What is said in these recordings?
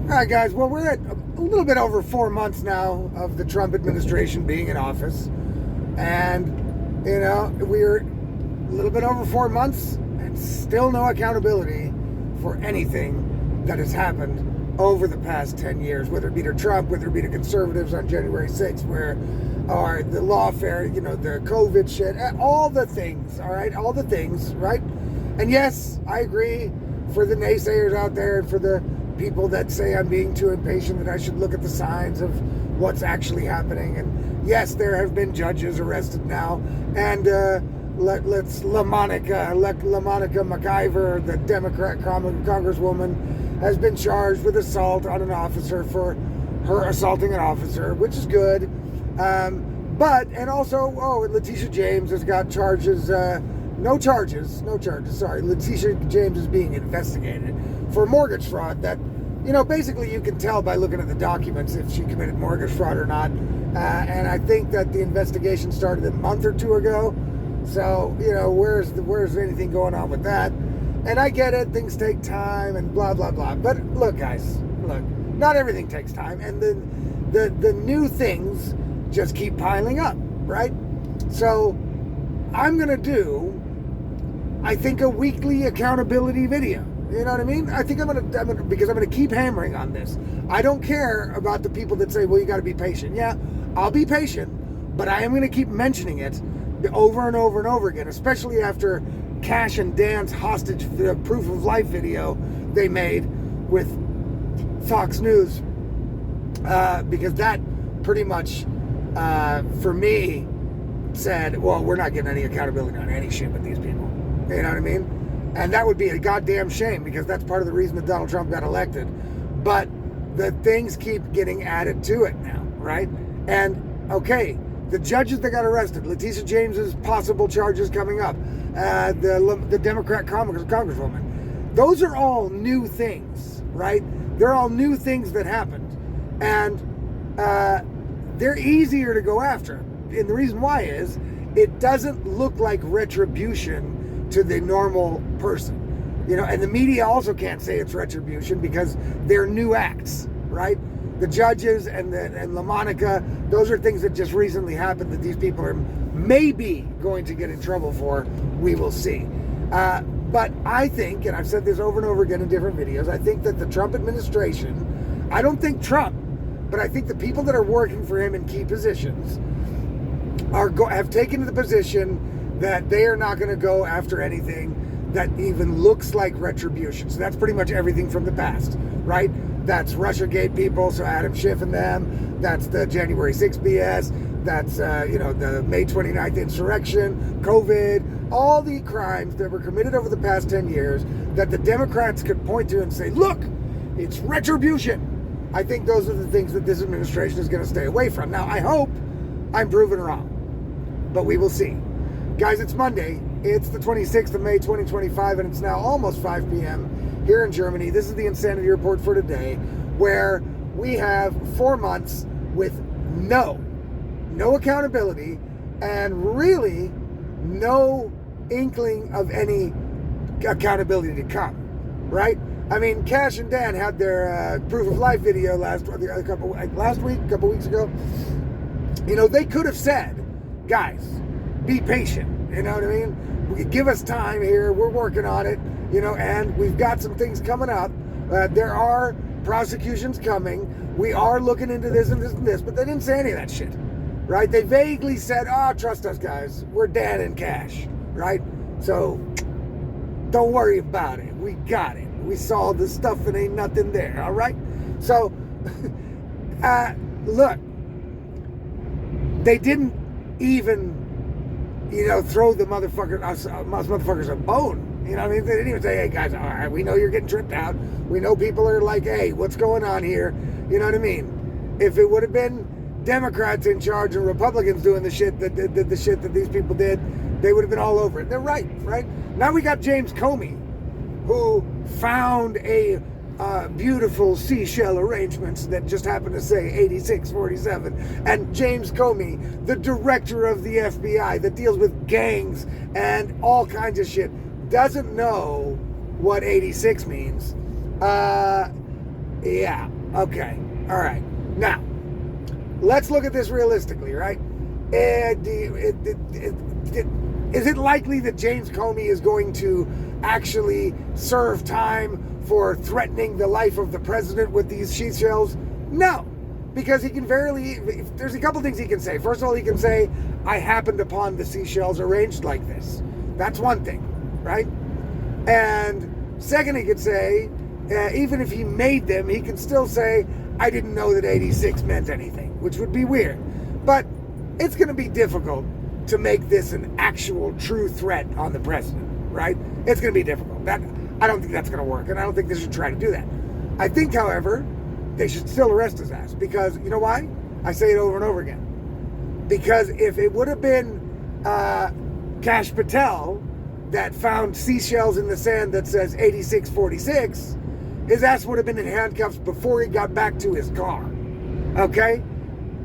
All right, guys. Well, we're at a little bit over 4 months now of the Trump administration being in office. And, we're a little bit over 4 months and still no accountability for anything that has happened over the past 10 years, whether it be to Trump, whether it be to conservatives on January 6th, or the lawfare, the COVID shit, all the things, all right? All the things, right? And yes, I agree for the naysayers out there and for the people that say I'm being too impatient, that I should look at the signs of what's actually happening. And yes, there have been judges arrested now. And LaMonica McIver, the Democrat Congresswoman, has been charged with assault on an officer for her assaulting an officer, which is good. And also, Letitia James has got charges, no charges. Sorry, Letitia James is being investigated for mortgage fraud that, basically you can tell by looking at the documents if she committed mortgage fraud or not. And I think that the investigation started a month or two ago. So, where's anything going on with that? And I get it, things take time and blah, blah, blah. But look, guys, not everything takes time. And the new things just keep piling up, right? So I'm going to do, I think, a weekly accountability video. You know what I mean? I think I'm gonna because I'm gonna keep hammering on this. I don't care about the people that say, well, you gotta be patient. Yeah, I'll be patient, but I am gonna keep mentioning it over and over and over again, especially after Cash and Dan's hostage proof of life video they made with Fox News, because that pretty much, for me, said, well, we're not getting any accountability on any shit with these people. You know what I mean? And that would be a goddamn shame, because that's part of the reason that Donald Trump got elected. But the things keep getting added to it now, right? And, okay, the judges that got arrested, Letitia James's possible charges coming up, the Democrat Congresswoman, those are all new things, right? They're all new things that happened. And they're easier to go after. And the reason why is it doesn't look like retribution to the normal person, and the media also can't say it's retribution because they're new acts, right? The judges and LaMonica, those are things that just recently happened that these people are maybe going to get in trouble for. We will see. But I think, and I've said this over and over again in different videos, I think that the Trump administration, I don't think Trump, but I think the people that are working for him in key positions have taken the position that they are not going to go after anything that even looks like retribution. So that's pretty much everything from the past, right? That's Russiagate people, so Adam Schiff and them. That's the January 6th BS. That's, the May 29th insurrection, COVID, all the crimes that were committed over the past 10 years that the Democrats could point to and say, look, it's retribution. I think those are the things that this administration is going to stay away from. Now, I hope I'm proven wrong, but we will see. Guys, it's Monday. It's the 26th of May, 2025, and it's now almost 5 p.m. here in Germany. This is the Insanity Report for today, where we have 4 months with no accountability and really no inkling of any accountability to come, right? I mean, Cash and Dan had their proof of life video last week, a couple weeks ago. They could have said, guys, be patient, you know what I mean? Give us time here, we're working on it, and we've got some things coming up. There are prosecutions coming. We are looking into this and this and this, but they didn't say any of that shit, right? They vaguely said, trust us, guys, we're Dan and Cash, right? So, don't worry about it, we got it. We saw the stuff and ain't nothing there, all right? So, look, they didn't even throw the motherfuckers a bone. You know what I mean? They didn't even say, hey, guys, all right, we know you're getting tripped out. We know people are like, hey, what's going on here? You know what I mean? If it would have been Democrats in charge and Republicans doing the shit that these people did, they would have been all over it. They're right? Now we got James Comey, who found a beautiful seashell arrangements that just happened to say 8647, and James Comey, the director of the FBI that deals with gangs and all kinds of shit, doesn't know what 86 means. Yeah, Okay. All right. Now, let's look at this realistically, right? Is it likely that James Comey is going to actually serve time for threatening the life of the president with these seashells? No, because he can there's a couple things he can say. First of all, he can say, I happened upon the seashells arranged like this. That's one thing, right? And second, he could say, even if he made them, he can still say, I didn't know that 86 meant anything, which would be weird. But it's going to be difficult to make this an actual true threat on the president, right? It's going to be difficult. I don't think that's going to work, and I don't think they should try to do that. I think, however, they should still arrest his ass, because, you know why? I say it over and over again. Because if it would have been Kash Patel that found seashells in the sand that says 8646, his ass would have been in handcuffs before he got back to his car, okay?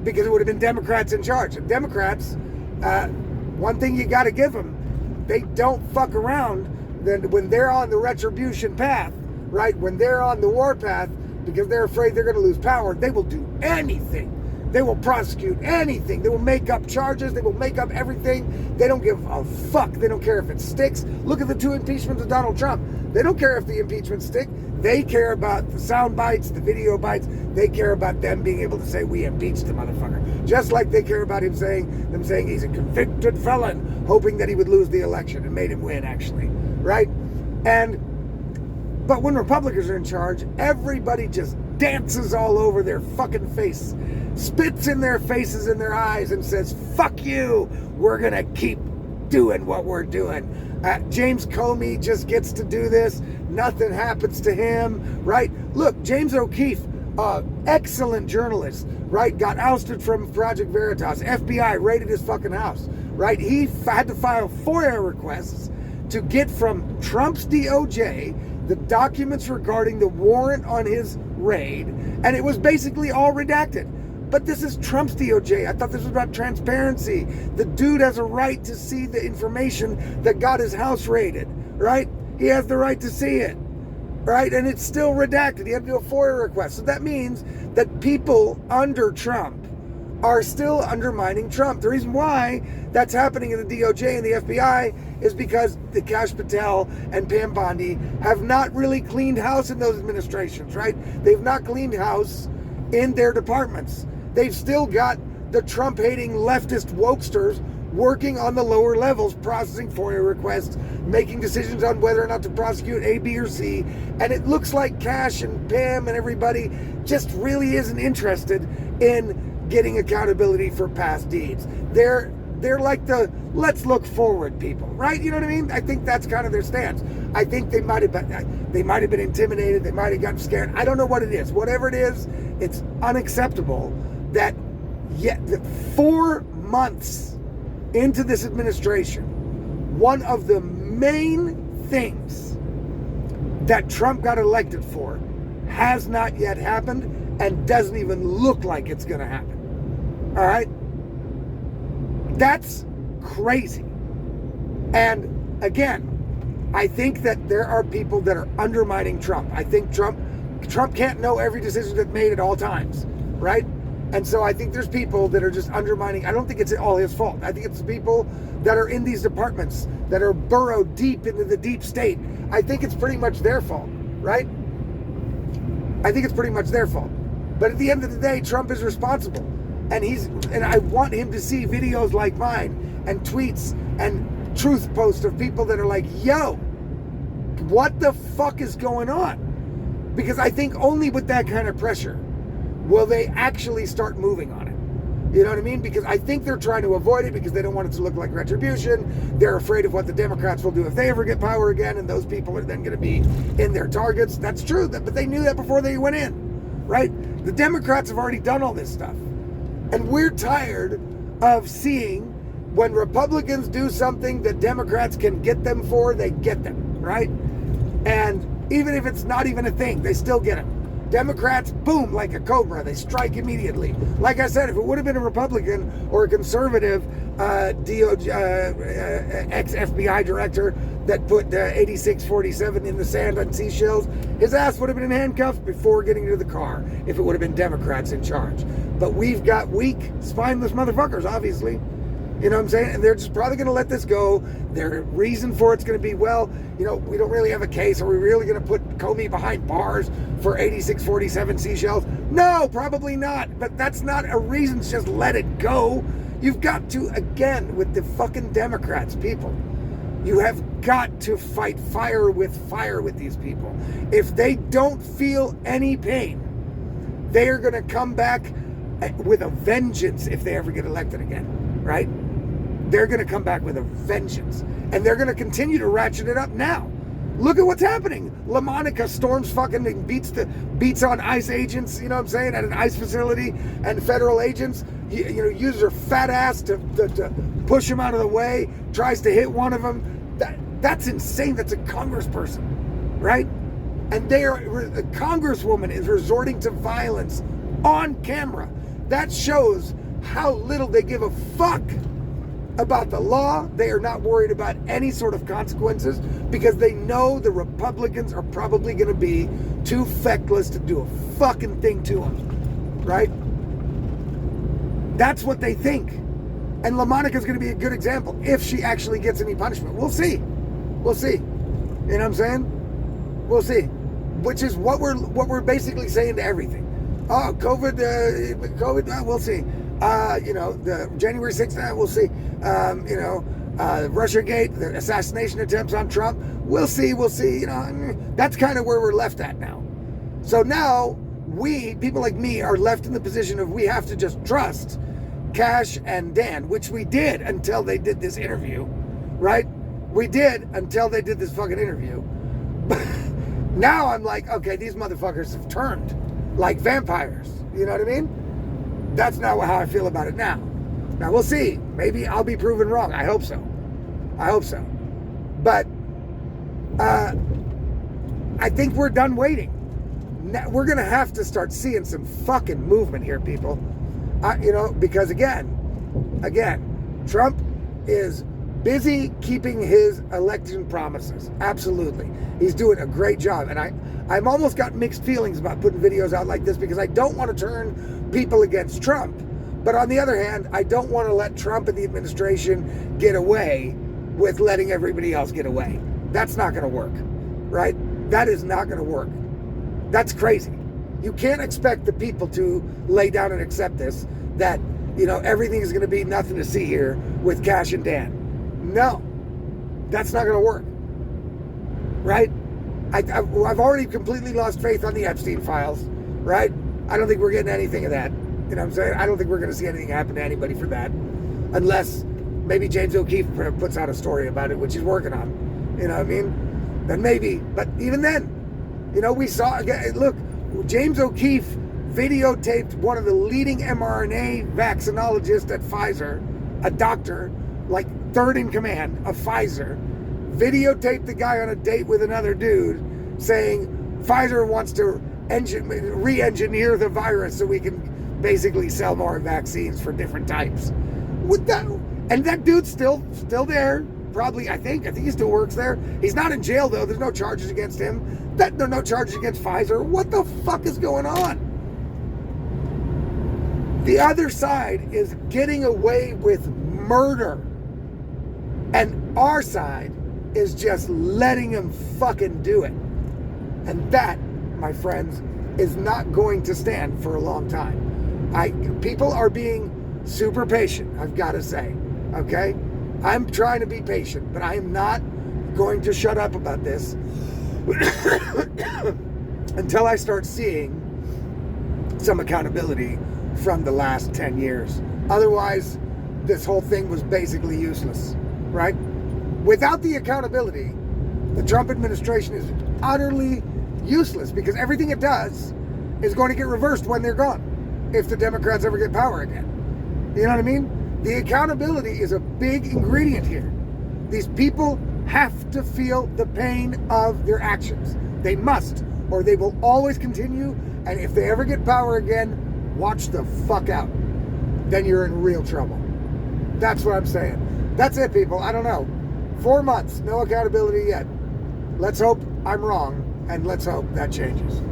Because it would have been Democrats in charge. And Democrats, one thing you got to give them, they don't fuck around when they're on the retribution path, right? When they're on the war path, because they're afraid they're going to lose power, they will do anything. They will prosecute anything. They will make up charges. They will make up everything. They don't give a fuck. They don't care if it sticks. Look at the 2 impeachments of Donald Trump. They don't care if the impeachments stick. They care about the sound bites, the video bites. They care about them being able to say, we impeached the motherfucker. Just like they care about them saying he's a convicted felon, hoping that he would lose the election, and made him win, actually. Right? But when Republicans are in charge, everybody just dances all over their fucking face, spits in their faces and their eyes, and says, fuck you, we're gonna keep doing what we're doing. James Comey just gets to do this. Nothing happens to him, right? Look, James O'Keefe, excellent journalist, right? Got ousted from Project Veritas. FBI raided his fucking house, right? He had to file FOIA requests to get from Trump's DOJ the documents regarding the warrant on his raid, and it was basically all redacted. But this is Trump's DOJ. I thought this was about transparency. The dude has a right to see the information that got his house raided, right? He has the right to see it, right? And it's still redacted. He had to do a FOIA request. So that means that people under Trump are still undermining Trump. The reason why that's happening in the DOJ and the FBI is because the Kash Patel and Pam Bondi have not really cleaned house in those administrations, right? They've not cleaned house in their departments. They've still got the Trump-hating leftist wokesters working on the lower levels, processing FOIA requests, making decisions on whether or not to prosecute A, B, or C. And it looks like Kash and Pam and everybody just really isn't interested in getting accountability for past deeds. They're like the let's look forward people, right? You know what I mean? I think that's kind of their stance. I think they might have been intimidated. They might have gotten scared. I don't know what it is. Whatever it is, it's unacceptable that 4 months into this administration, one of the main things that Trump got elected for has not yet happened and doesn't even look like it's going to happen. All right? That's crazy. And again, I think that there are people that are undermining Trump. I think Trump can't know every decision that's made at all times, right? And so I think there's people that are just undermining. I don't think it's all his fault. I think it's the people that are in these departments that are burrowed deep into the deep state. I think it's pretty much their fault, right? I think it's pretty much their fault. But at the end of the day, Trump is responsible. And I want him to see videos like mine and tweets and truth posts of people that are like, yo, what the fuck is going on? Because I think only with that kind of pressure will they actually start moving on it. You know what I mean? Because I think they're trying to avoid it because they don't want it to look like retribution. They're afraid of what the Democrats will do if they ever get power again, and those people are then going to be in their targets. That's true, but they knew that before they went in, right? The Democrats have already done all this stuff. And we're tired of seeing when Republicans do something that Democrats can get them for, they get them, right? And even if it's not even a thing, they still get them. Democrats, boom, like a cobra, they strike immediately. Like I said, if it would have been a Republican or a conservative ex-FBI director that put 8647 in the sand on seashells, his ass would have been in handcuffs before getting to the car if it would have been Democrats in charge. But we've got weak, spineless motherfuckers, obviously. You know what I'm saying? And they're just probably going to let this go. Their reason for it's going to be, well, you know, we don't really have a case. Are we really going to put Comey behind bars for 8647 seashells? No, probably not. But that's not a reason to just let it go. You've got to, again, with the fucking Democrats, people, you have got to fight fire with these people. If they don't feel any pain, they are going to come back with a vengeance if they ever get elected again, right? They're going to come back with a vengeance. And they're going to continue to ratchet it up now. Look at what's happening. LaMonica storms fucking and beats on ICE agents, you know what I'm saying, at an ICE facility, and federal agents, you know, uses her fat ass to push him out of the way, tries to hit one of them. That's insane. That's a congressperson, right? And a congresswoman is resorting to violence on camera. That shows how little they give a fuck about the law. They are not worried about any sort of consequences because they know the Republicans are probably going to be too feckless to do a fucking thing to them, right? That's what they think. And LaMonica's going to be a good example if she actually gets any punishment. We'll see. We'll see. You know what I'm saying? We'll see. Which is what we're basically saying to everything. Oh, COVID, we'll see. You know, the January 6th, we'll see. You know, Russiagate, the assassination attempts on Trump, we'll see. You know, that's kind of where we're left at now. So now people like me are left in the position of we have to just trust Kash and Dan, which we did until they did this interview, right? We did until they did this fucking interview. Now I'm like, okay, these motherfuckers have turned like vampires. You know what I mean? That's not how I feel about it now. Now we'll see. Maybe I'll be proven wrong. I hope so. But I think we're done waiting. We're going to have to start seeing some fucking movement here, people. You know, because again, Trump is busy keeping his election promises. Absolutely. He's doing a great job. And I've almost got mixed feelings about putting videos out like this because I don't want to turn people against Trump. But on the other hand, I don't want to let Trump and the administration get away with letting everybody else get away. That's not going to work, right? That is not going to work. That's crazy. You can't expect the people to lay down and accept this, that, you know, everything is going to be nothing to see here with Kash and Dan. No, that's not going to work, right? I've already completely lost faith on the Epstein files, right? I don't think we're getting anything of that. You know what I'm saying? I don't think we're going to see anything happen to anybody for that. Unless maybe James O'Keefe puts out a story about it, which he's working on. You know what I mean? Then maybe. But even then, you know, we saw, look, James O'Keefe videotaped one of the leading mRNA vaccinologists at Pfizer, a doctor, like third in command of Pfizer, videotaped the guy on a date with another dude saying Pfizer wants to re-engineer the virus so we can basically sell more vaccines for different types. With that, and that dude's still there. Probably, I think he still works there. He's not in jail though. There's no charges against him. There are no charges against Pfizer. What the fuck is going on? The other side is getting away with murder, and our side is just letting them fucking do it. And that, my friends, is not going to stand for a long time. People are being super patient, I've got to say, okay? I'm trying to be patient, but I am not going to shut up about this until I start seeing some accountability from the last 10 years. Otherwise, this whole thing was basically useless, right? Without the accountability, the Trump administration is utterly useless because everything it does is going to get reversed when they're gone, if the Democrats ever get power again. You know what I mean? The accountability is a big ingredient here. These people have to feel the pain of their actions. They must, or they will always continue, and if they ever get power again, watch the fuck out. Then you're in real trouble. That's what I'm saying. That's it, people. I don't know. 4 months, no accountability yet. Let's hope I'm wrong, and let's hope that changes.